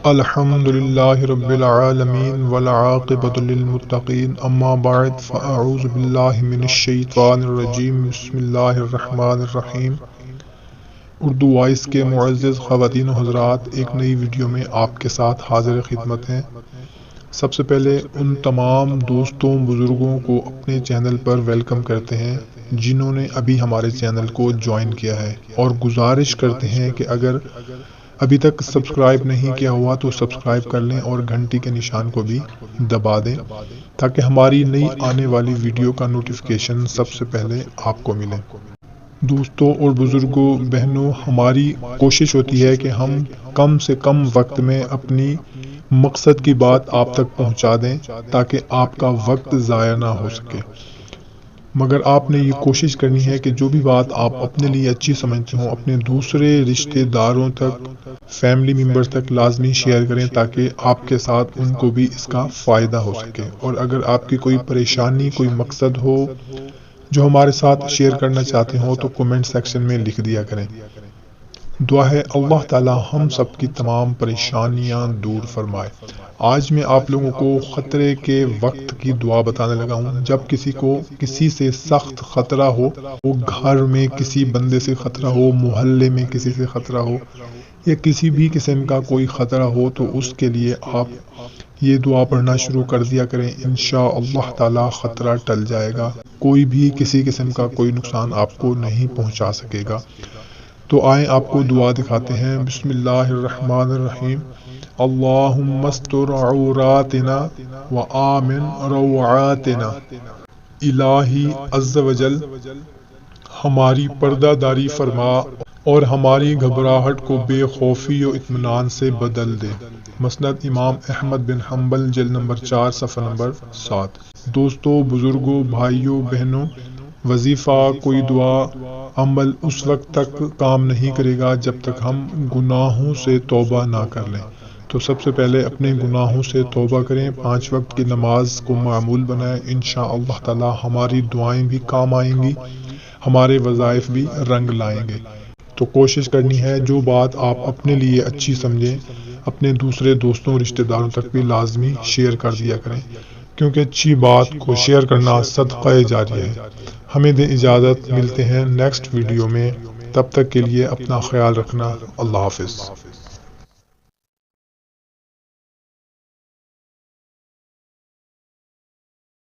الحمد للہ رب العالمین والعاقبۃ للمتقین اما بعد فاعوذ باللہ من الشیطان الرجیم بسم اللہ الرحمن الرحیم۔ اردو وائس کے معزز خواتین و حضرات، ایک نئی ویڈیو میں آپ کے ساتھ حاضر خدمت ہیں۔ سب سے پہلے ان تمام دوستوں بزرگوں کو اپنے چینل پر ویلکم کرتے ہیں جنہوں نے ابھی ہمارے چینل کو جوائن کیا ہے، اور گزارش کرتے ہیں کہ اگر ابھی تک سبسکرائب نہیں کیا ہوا تو سبسکرائب کر لیں اور گھنٹی کے نشان کو بھی دبا دیں تاکہ ہماری نئی آنے والی ویڈیو کا نوٹیفیکیشن سب سے پہلے آپ کو ملے۔ دوستوں اور بزرگوں، بہنوں، ہماری کوشش ہوتی ہے کہ ہم کم سے کم وقت میں اپنی مقصد کی بات آپ تک پہنچا دیں تاکہ آپ کا وقت ضائع نہ ہو سکے، مگر آپ نے یہ کوشش کرنی ہے کہ جو بھی بات آپ اپنے لیے اچھی سمجھتے ہوں اپنے دوسرے رشتہ داروں تک، فیملی ممبرز تک لازمی شیئر کریں تاکہ آپ کے ساتھ ان کو بھی اس کا فائدہ ہو سکے۔ اور اگر آپ کی کوئی پریشانی، کوئی مقصد ہو جو ہمارے ساتھ شیئر کرنا چاہتے ہوں تو کمنٹ سیکشن میں لکھ دیا کریں۔ دعا ہے اللہ تعالی ہم سب کی تمام پریشانیاں دور فرمائے۔ آج میں آپ لوگوں کو خطرے کے وقت کی دعا بتانے لگا ہوں۔ جب کسی کو کسی سے سخت خطرہ ہو، وہ گھر میں کسی بندے سے خطرہ ہو، محلے میں کسی سے خطرہ ہو، یا کسی بھی قسم کا کوئی خطرہ ہو، تو اس کے لیے آپ یہ دعا پڑھنا شروع کر دیا کریں۔ انشاءاللہ تعالی خطرہ ٹل جائے گا، کوئی بھی کسی قسم کا کوئی نقصان آپ کو نہیں پہنچا سکے گا۔ تو آئیں آپ کو دعا دکھاتے ہیں۔ بسم اللہ الرحمن الرحیم۔ اللہم استر عوراتنا وآمن روعاتنا۔ الہی عز و جل ہماری پردہ داری فرما اور ہماری گھبراہٹ کو بے خوفی و اطمینان سے بدل دے۔ مسند امام احمد بن حنبل، جلد نمبر 4، صفحہ نمبر 7۔ دوستوں، بزرگوں، بھائیوں، بہنوں، وظیفہ، کوئی دعا، عمل اس وقت تک کام نہیں کرے گا جب تک ہم گناہوں سے توبہ نہ کر لیں۔ تو سب سے پہلے اپنے گناہوں سے توبہ کریں، 5 وقت کی نماز کو معمول بنائیں۔ انشاءاللہ تعالی ہماری دعائیں بھی کام آئیں گی، ہمارے وظائف بھی رنگ لائیں گے۔ تو کوشش کرنی ہے جو بات آپ اپنے لیے اچھی سمجھیں اپنے دوسرے دوستوں، رشتہ داروں تک بھی لازمی شیئر کر دیا کریں، کیونکہ اچھی بات کو شیئر کرنا صدقہ جاریہ ہے۔ ہمیں دیں اجازت، ملتے ہیں نیکسٹ ویڈیو میں، تب تک کے لیے اپنا خیال رکھنا۔ اللہ حافظ۔